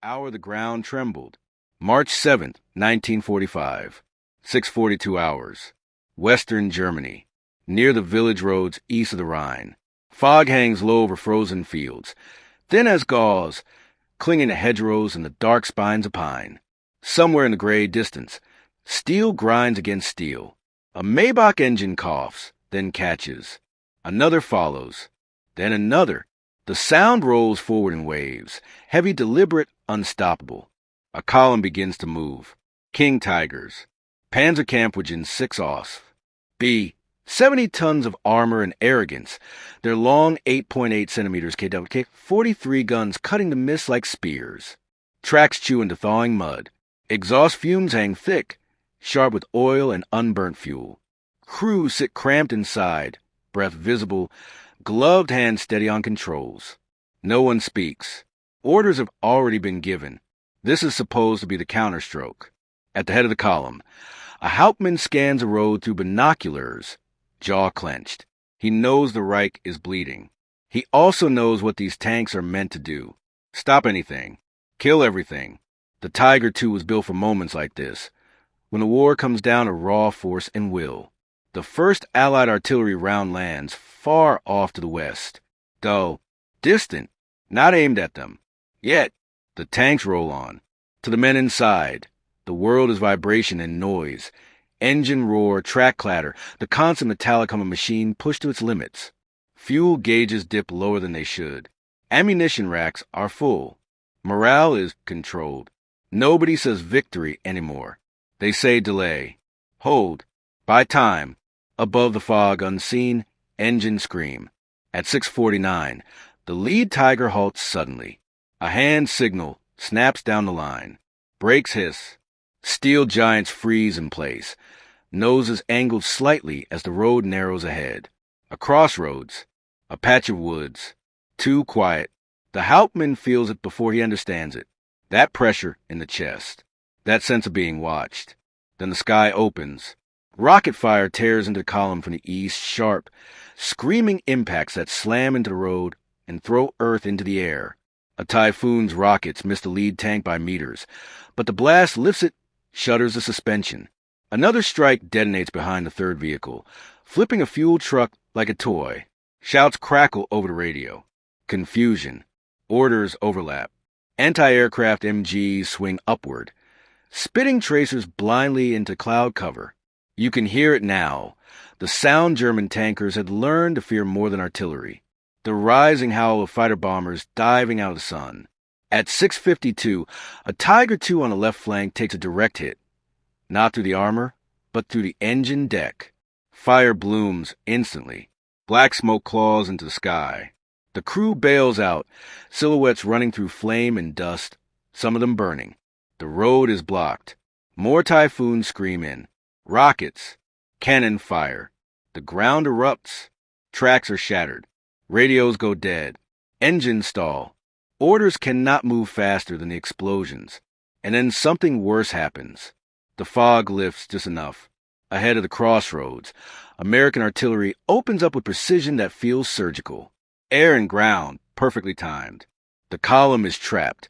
hour the ground trembled. March 7th, 1945. 6:42 hours. Western Germany. Near the village roads east of the Rhine. Fog hangs low over frozen fields, thin as gauze, clinging to hedgerows and the dark spines of pine. Somewhere in the gray distance, steel grinds against steel. A Maybach engine coughs, then catches. Another follows. Then another. The sound rolls forward in waves, heavy, deliberate, unstoppable. A column begins to move. King Tigers. Panzerkampfwagen 6 Ost. B. 70 tons of armor and arrogance. Their long 8.8 centimeters KWK, 43 guns cutting the mist like spears. Tracks chew into thawing mud. Exhaust fumes hang thick, sharp with oil and unburnt fuel. Crews sit cramped inside, breath visible, gloved hands steady on controls. No one speaks. Orders have already been given. This is supposed to be the counterstroke. At the head of the column, a Hauptmann scans a road through binoculars, jaw clenched. He knows the Reich is bleeding. He also knows what these tanks are meant to do. Stop anything. Kill everything. The Tiger II was built for moments like this, when the war comes down to raw force and will. The first Allied artillery round lands far off to the west. Dull, distant, not aimed at them. Yet, the tanks roll on. To the men inside, the world is vibration and noise. Engine roar, track clatter, the constant metallic hum of a machine pushed to its limits. Fuel gauges dip lower than they should. Ammunition racks are full. Morale is controlled. Nobody says victory anymore. They say delay. Hold. Buy time. Above the fog, unseen, engine scream. At 6:49, the lead Tiger halts suddenly. A hand signal snaps down the line. Brakes hiss. Steel giants freeze in place. Noses angled slightly as the road narrows ahead. A crossroads. A patch of woods. Too quiet. The Hauptmann feels it before he understands it. That pressure in the chest. That sense of being watched. Then the sky opens. Rocket fire tears into the column from the east, sharp, screaming impacts that slam into the road and throw earth into the air. A Typhoon's rockets miss the lead tank by meters, but the blast lifts it, shutters the suspension. Another strike detonates behind the third vehicle, flipping a fuel truck like a toy. Shouts crackle over the radio. Confusion. Orders overlap. Anti-aircraft MGs swing upward, spitting tracers blindly into cloud cover. You can hear it now. The sound German tankers had learned to fear more than artillery. The rising howl of fighter bombers diving out of the sun. At 6:52, a Tiger II on the left flank takes a direct hit. Not through the armor, but through the engine deck. Fire blooms instantly. Black smoke claws into the sky. The crew bails out, silhouettes running through flame and dust, some of them burning. The road is blocked. More Typhoons scream in. Rockets. Cannon fire. The ground erupts. Tracks are shattered. Radios go dead. Engines stall. Orders cannot move faster than the explosions. And then something worse happens. The fog lifts just enough. Ahead of the crossroads, American artillery opens up with precision that feels surgical. Air and ground, perfectly timed. The column is trapped,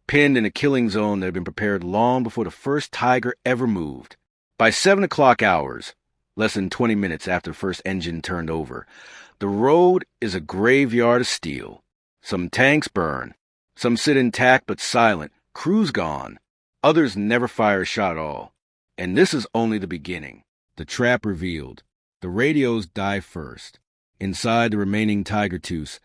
pinned in a killing zone that had been prepared long before the first Tiger ever moved. By 7 o'clock hours, less than 20 minutes after the first engine turned over, the road is a graveyard of steel. Some tanks burn. Some sit intact but silent, crews gone. Others never fire a shot at all. And this is only the beginning. The trap revealed. The radios die first. Inside the remaining Tiger IIs,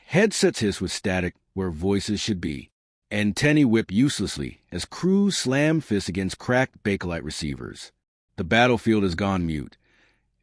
headsets hiss with static where voices should be. Antennae whip uselessly as crews slam fists against cracked Bakelite receivers. The battlefield has gone mute,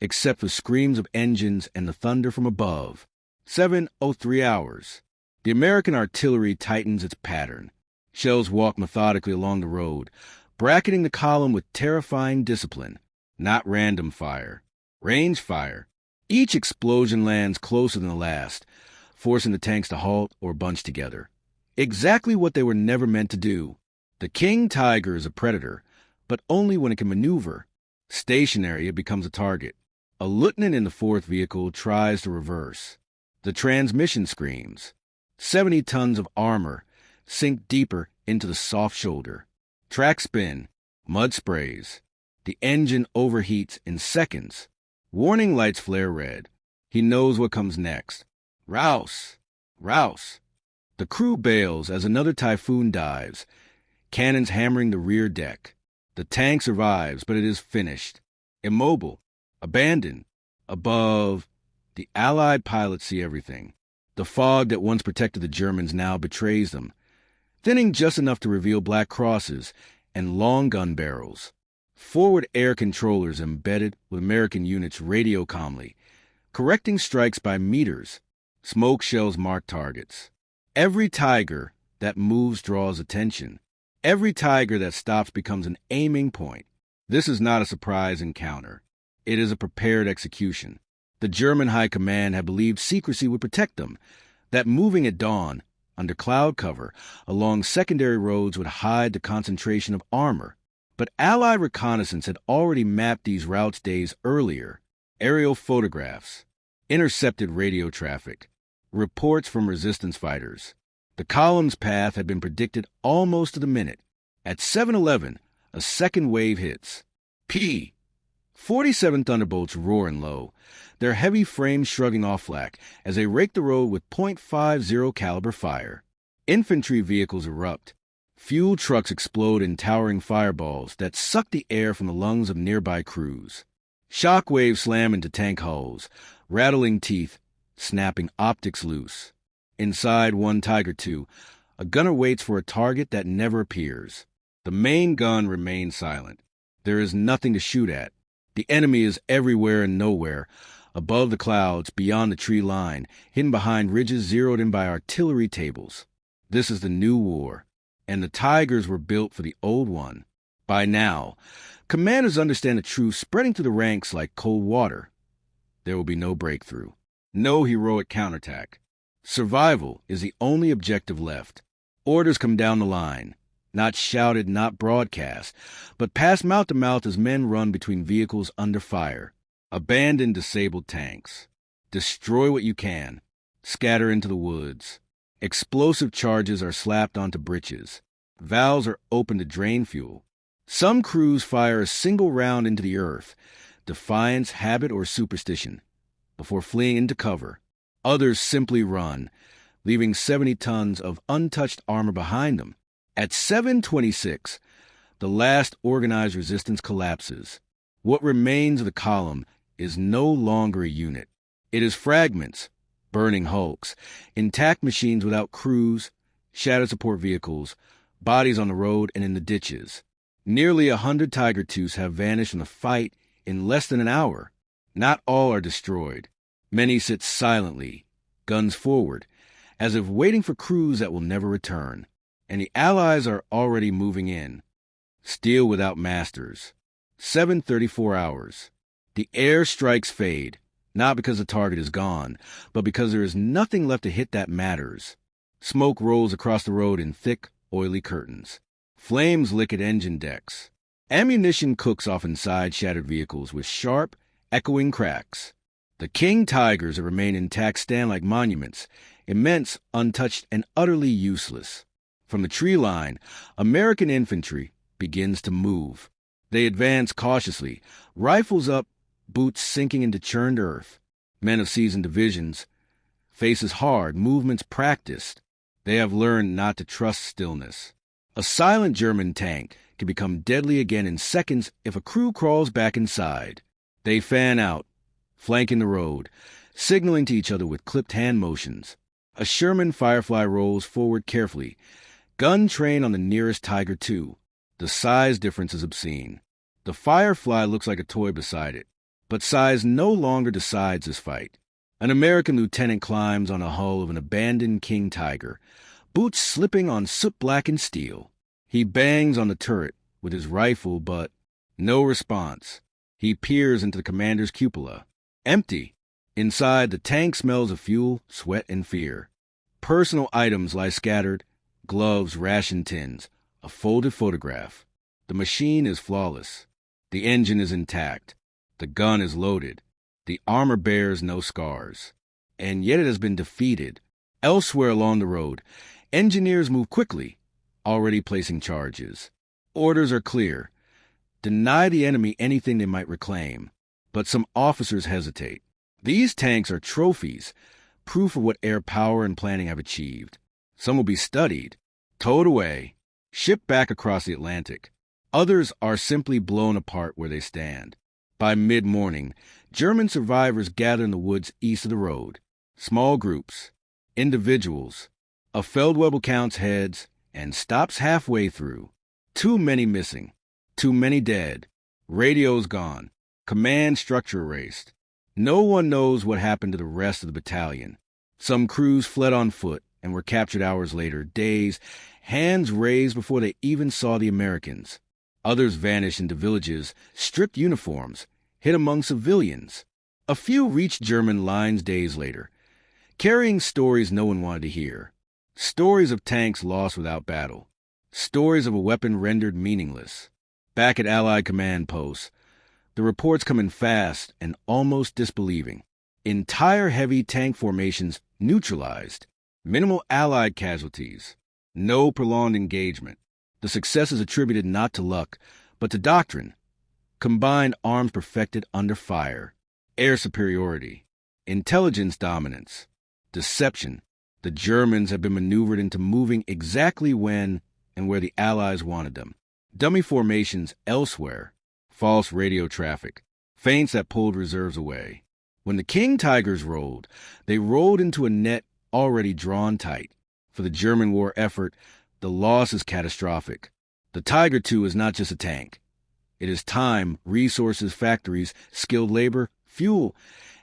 except for screams of engines and the thunder from above. 7:03 hours. The American artillery tightens its pattern. Shells walk methodically along the road, bracketing the column with terrifying discipline. Not random fire. Range fire. Each explosion lands closer than the last, forcing the tanks to halt or bunch together. Exactly what they were never meant to do. The King Tiger is a predator, but only when it can maneuver. Stationary, it becomes a target. A lieutenant in the fourth vehicle tries to reverse. The transmission screams. 70 tons of armor sink deeper into the soft shoulder. Track spin, mud sprays. The engine overheats in seconds. Warning lights flare red. He knows what comes next. Rouse! Rouse! The crew bails as another typhoon dives, cannons hammering the rear deck. The tank survives, but it is finished. Immobile. Abandoned. Above, the Allied pilots see everything. The fog that once protected the Germans now betrays them, thinning just enough to reveal black crosses and long gun barrels. Forward air controllers embedded with American units radio calmly, correcting strikes by meters. Smoke shells mark targets. Every Tiger that moves draws attention. Every Tiger that stops becomes an aiming point. This is not a surprise encounter. It is a prepared execution. The German High Command had believed secrecy would protect them, that moving at dawn, under cloud cover, along secondary roads would hide the concentration of armor. But Allied reconnaissance had already mapped these routes days earlier. Aerial photographs, intercepted radio traffic, reports from resistance fighters. The column's path had been predicted almost to the minute. At 7:11, a second wave hits. 47 Thunderbolts roaring low, their heavy frames shrugging off flak as they rake the road with .50 caliber fire. Infantry vehicles erupt. Fuel trucks explode in towering fireballs that suck the air from the lungs of nearby crews. Shock waves slam into tank hulls, rattling teeth, snapping optics loose. Inside one Tiger II, a gunner waits for a target that never appears. The main gun remains silent. There is nothing to shoot at. The enemy is everywhere and nowhere, above the clouds, beyond the tree line, hidden behind ridges zeroed in by artillery tables. This is the new war, and the Tigers were built for the old one. By now, commanders understand the truth spreading through the ranks like cold water. There will be no breakthrough, no heroic counterattack. Survival is the only objective left. Orders come down the line. Not shouted, not broadcast, but passed mouth to mouth as men run between vehicles under fire. Abandon disabled tanks. Destroy what you can. Scatter into the woods. Explosive charges are slapped onto breeches. Valves are opened to drain fuel. Some crews fire a single round into the earth, defiance, habit, or superstition, before fleeing into cover. Others simply run, leaving 70 tons of untouched armor behind them. At 7:26, the last organized resistance collapses. What remains of the column is no longer a unit. It is fragments, burning hulks, intact machines without crews, shattered support vehicles, bodies on the road and in the ditches. Nearly 100 Tiger IIs have vanished from the fight in less than an hour. Not all are destroyed. Many sit silently, guns forward, as if waiting for crews that will never return. And the Allies are already moving in. Steel without masters. 7:34 hours. The air strikes fade, not because the target is gone, but because there is nothing left to hit that matters. Smoke rolls across the road in thick, oily curtains. Flames lick at engine decks. Ammunition cooks off inside shattered vehicles with sharp, echoing cracks. The King Tigers that remain intact stand like monuments, immense, untouched, and utterly useless. From the tree line, American infantry begins to move. They advance cautiously, rifles up, boots sinking into churned earth. Men of seasoned divisions, faces hard, movements practiced. They have learned not to trust stillness. A silent German tank can become deadly again in seconds if a crew crawls back inside. They fan out, flanking the road, signaling to each other with clipped hand motions. A Sherman Firefly rolls forward carefully, gun trained on the nearest Tiger II. The size difference is obscene. The Firefly looks like a toy beside it. But size no longer decides this fight. An American lieutenant climbs on the hull of an abandoned King Tiger, boots slipping on soot-blackened steel. He bangs on the turret with his rifle, but no response. He peers into the commander's cupola. Empty. Inside, the tank smells of fuel, sweat, and fear. Personal items lie scattered, gloves, ration tins, a folded photograph. The machine is flawless. The engine is intact. The gun is loaded. The armor bears no scars. And yet it has been defeated. Elsewhere along the road, engineers move quickly, already placing charges. Orders are clear. Deny the enemy anything they might reclaim. But some officers hesitate. These tanks are trophies, proof of what air power and planning have achieved. Some will be studied, towed away, shipped back across the Atlantic. Others are simply blown apart where they stand. By mid-morning, German survivors gather in the woods east of the road. Small groups, individuals. A Feldwebel counts heads and stops halfway through. Too many missing. Too many dead. Radios gone. Command structure erased. No one knows what happened to the rest of the battalion. Some crews fled on foot and were captured hours later, days, hands raised before they even saw the Americans. Others vanished into villages, stripped uniforms, hid among civilians. A few reached German lines days later, carrying stories no one wanted to hear. Stories of tanks lost without battle. Stories of a weapon rendered meaningless. Back at Allied command posts, the reports come in fast and almost disbelieving. Entire heavy tank formations neutralized. Minimal Allied casualties. No prolonged engagement. The success is attributed not to luck, but to doctrine. Combined arms perfected under fire. Air superiority. Intelligence dominance. Deception. The Germans have been maneuvered into moving exactly when and where the Allies wanted them. Dummy formations elsewhere. False radio traffic. Feints that pulled reserves away. When the King Tigers rolled, they rolled into a net already drawn tight. For the German war effort, the loss is catastrophic. The Tiger II is not just a tank. It is time, resources, factories, skilled labor, fuel,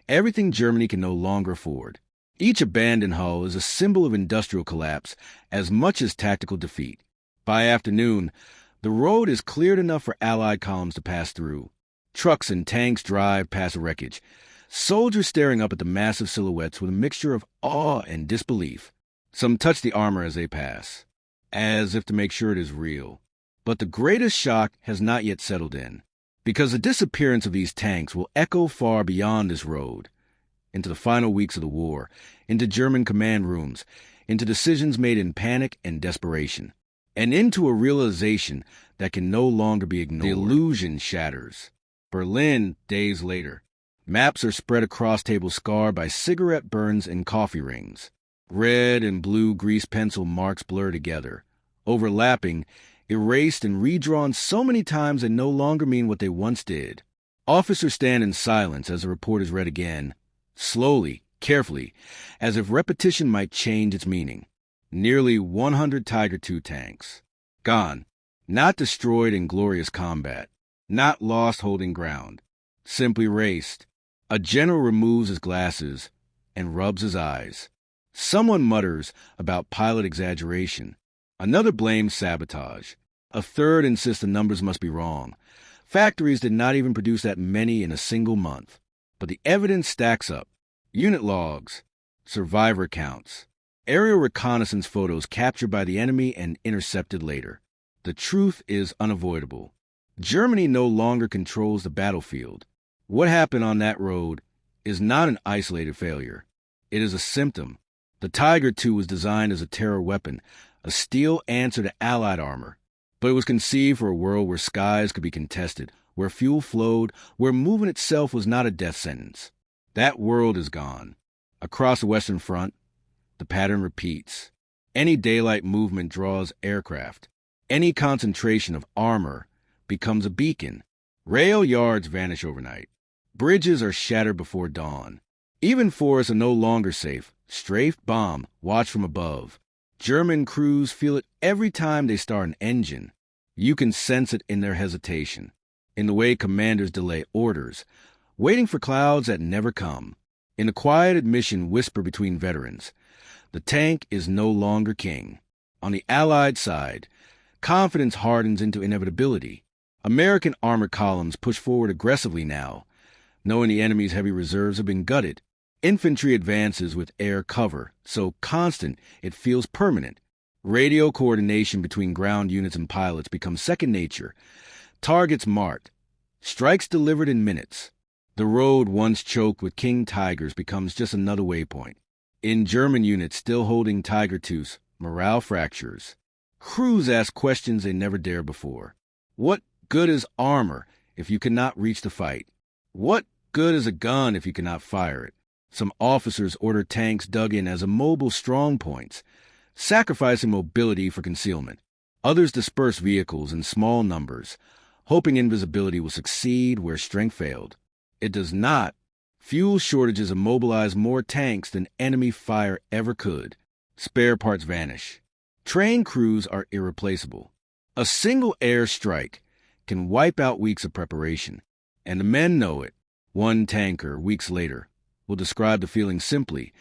everything Germany can no longer afford. Each abandoned hull is a symbol of industrial collapse as much as tactical defeat. By afternoon, the road is cleared enough for Allied columns to pass through. Trucks and tanks drive past the wreckage, soldiers staring up at the massive silhouettes with a mixture of awe and disbelief. Some touch the armor as they pass, as if to make sure it is real. But the greatest shock has not yet settled in, because the disappearance of these tanks will echo far beyond this road, into the final weeks of the war, into German command rooms, into decisions made in panic and desperation, and into a realization that can no longer be ignored. The illusion shatters. Berlin, days later. Maps are spread across tables scarred by cigarette burns and coffee rings. Red and blue grease pencil marks blur together, overlapping, erased and redrawn so many times they no longer mean what they once did. Officers stand in silence as the report is read again, slowly, carefully, as if repetition might change its meaning. Nearly 100 Tiger II tanks. Gone. Not destroyed in glorious combat. Not lost holding ground. Simply erased. A general removes his glasses and rubs his eyes. Someone mutters about pilot exaggeration. Another blames sabotage. A third insists the numbers must be wrong. Factories did not even produce that many in a single month. But the evidence stacks up. Unit logs, survivor counts, aerial reconnaissance photos captured by the enemy and intercepted later. The truth is unavoidable. Germany no longer controls the battlefield. What happened on that road is not an isolated failure. It is a symptom. The Tiger II was designed as a terror weapon, a steel answer to Allied armor. But it was conceived for a world where skies could be contested, where fuel flowed, where movement itself was not a death sentence. That world is gone. Across the Western Front, the pattern repeats. Any daylight movement draws aircraft. Any concentration of armor becomes a beacon. Rail yards vanish overnight. Bridges are shattered before dawn. Even forests are no longer safe. Strafed bomb, watch from above. German crews feel it every time they start an engine. You can sense it in their hesitation, in the way commanders delay orders, waiting for clouds that never come. In a quiet admission whisper between veterans, the tank is no longer king. On the Allied side, confidence hardens into inevitability. American armored columns push forward aggressively now, knowing the enemy's heavy reserves have been gutted. Infantry advances with air cover, so constant it feels permanent. Radio coordination between ground units and pilots becomes second nature. Targets marked. Strikes delivered in minutes. The road once choked with King Tigers becomes just another waypoint. In German units still holding Tiger IIs, morale fractures. Crews asked questions they never dared before. What good is armor if you cannot reach the fight? What good is a gun if you cannot fire it? Some officers ordered tanks dug in as immobile strong points, sacrificing mobility for concealment. Others dispersed vehicles in small numbers, hoping invisibility will succeed where strength failed. It does not. Fuel shortages immobilize more tanks than enemy fire ever could. Spare parts vanish. Train crews are irreplaceable. A single air strike can wipe out weeks of preparation, and the men know it. One tanker, weeks later, will describe the feeling simply: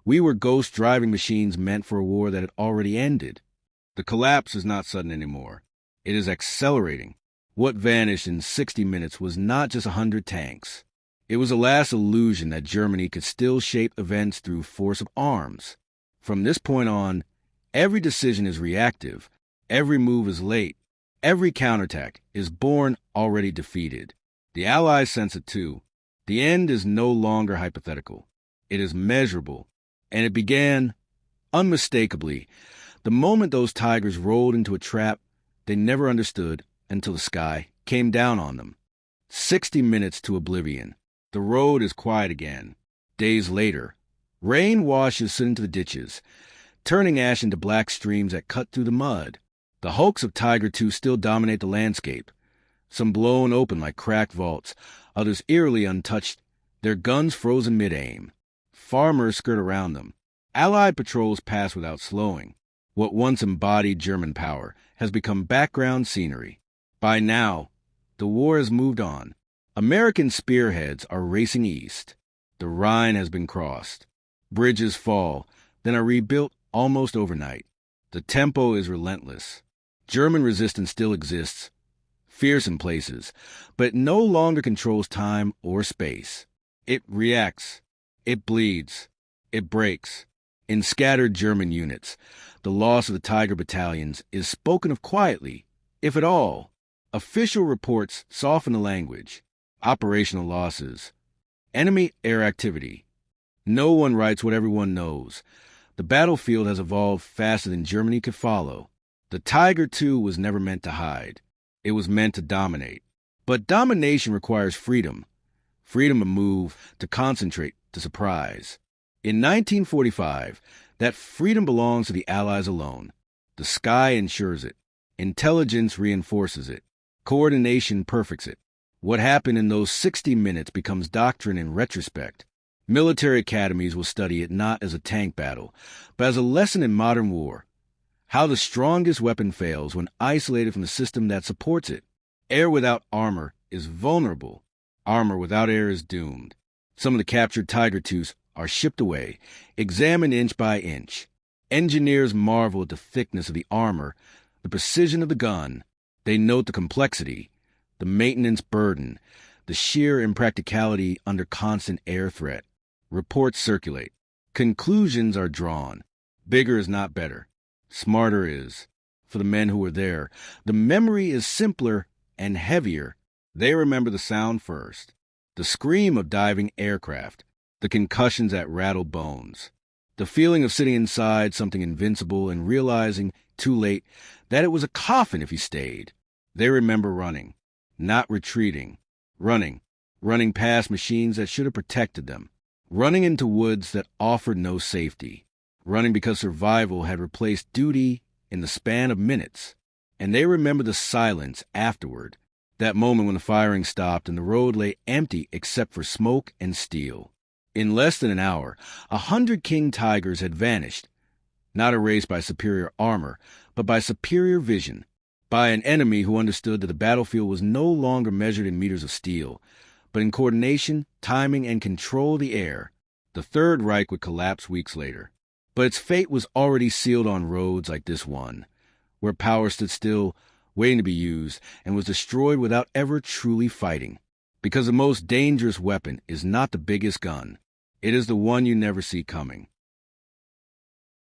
we were ghost driving machines meant for a war that had already ended. The collapse is not sudden anymore. It is accelerating. What vanished in 60 minutes was not just 100 tanks. It was a last illusion that Germany could still shape events through force of arms. From this point on, every decision is reactive, every move is late, every counterattack is born already defeated. The Allies sense it too. The end is no longer hypothetical. It is measurable, and it began, unmistakably, the moment those Tigers rolled into a trap they never understood until the sky came down on them. 60 minutes to oblivion. The road is quiet again. Days later, rain washes soot into the ditches, turning ash into black streams that cut through the mud. The hulks of Tiger II still dominate the landscape, some blown open like cracked vaults, others eerily untouched, their guns frozen mid-aim. Farmers skirt around them. Allied patrols pass without slowing. What once embodied German power has become background scenery. By now, the war has moved on. American spearheads are racing east. The Rhine has been crossed. Bridges fall, then are rebuilt almost overnight. The tempo is relentless. German resistance still exists, fierce in places, but it no longer controls time or space. It reacts. It bleeds. It breaks. In scattered German units, the loss of the Tiger battalions is spoken of quietly, if at all. Official reports soften the language. Operational losses. Enemy air activity. No one writes what everyone knows. The battlefield has evolved faster than Germany could follow. The Tiger II was never meant to hide. It was meant to dominate. But domination requires freedom. Freedom to move, to concentrate, to surprise. In 1945, that freedom belongs to the Allies alone. The sky ensures it. Intelligence reinforces it. Coordination perfects it. What happened in those 60 minutes becomes doctrine in retrospect. Military academies will study it not as a tank battle, but as a lesson in modern war. How the strongest weapon fails when isolated from the system that supports it. Air without armor is vulnerable. Armor without air is doomed. Some of the captured Tiger IIs are shipped away, examined inch by inch. Engineers marvel at the thickness of the armor, the precision of the gun. They note the complexity, the maintenance burden, the sheer impracticality under constant air threat. Reports circulate. Conclusions are drawn. Bigger is not better. Smarter is. For the men who were there, the memory is simpler and heavier. They remember the sound first. The scream of diving aircraft. The concussions that rattle bones. The feeling of sitting inside something invincible and realizing, too late, that it was a coffin if you stayed. They remember running. Not retreating. Running past machines that should have protected them. Running into woods that offered no safety. Running because survival had replaced duty in the span of minutes. And they remember the silence afterward. That moment when the firing stopped and the road lay empty except for smoke and steel. In less than an hour, 100 King Tigers had vanished. Not erased by superior armor, but by superior vision. By an enemy who understood that the battlefield was no longer measured in meters of steel, but in coordination, timing, and control of the air. The Third Reich would collapse weeks later. But its fate was already sealed on roads like this one, where power stood still, waiting to be used, and was destroyed without ever truly fighting. Because the most dangerous weapon is not the biggest gun. It is the one you never see coming.